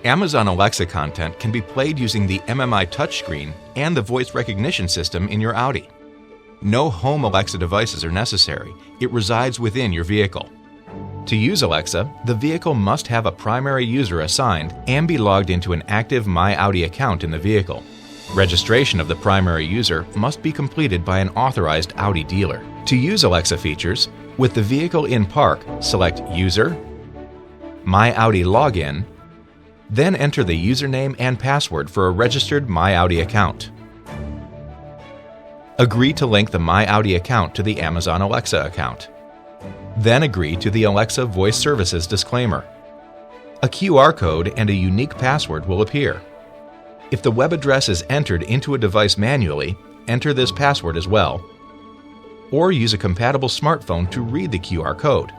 Amazon Alexa content can be played using the MMI touchscreen and the voice recognition system in your Audi. No home Alexa devices are necessary. It resides within your vehicle. To use Alexa, the vehicle must have a primary user assigned and be logged into an active My Audi account in the vehicle. Registration of the primary user must be completed by an authorized Audi dealer. To use Alexa features, with the vehicle in park, select User, My Audi Login, then enter the username and password for a registered My Audi account. Agree to link the My Audi account to the Amazon Alexa account. Then agree to the Alexa Voice Services disclaimer. A QR code and a unique password will appear. If the web address is entered into a device manually, enter this password as well, or use a compatible smartphone to read the QR code.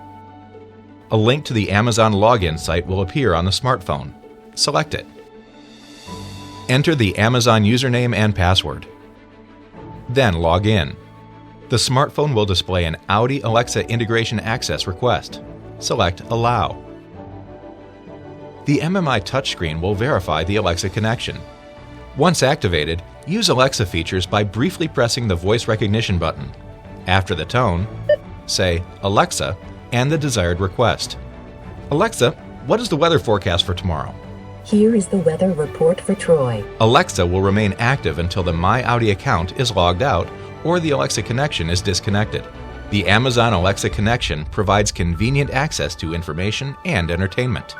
A link to the Amazon login site will appear on the smartphone. Select it. Enter the Amazon username and password. Then log in. The smartphone will display an Audi Alexa Integration Access request. Select Allow. The MMI touchscreen will verify the Alexa connection. Once activated, use Alexa features by briefly pressing the voice recognition button. After the tone, say Alexa and the desired request. Alexa, what is the weather forecast for tomorrow? Here is the weather report for Troy. Alexa will remain active until the My Audi account is logged out or the Alexa connection is disconnected. The Amazon Alexa connection provides convenient access to information and entertainment.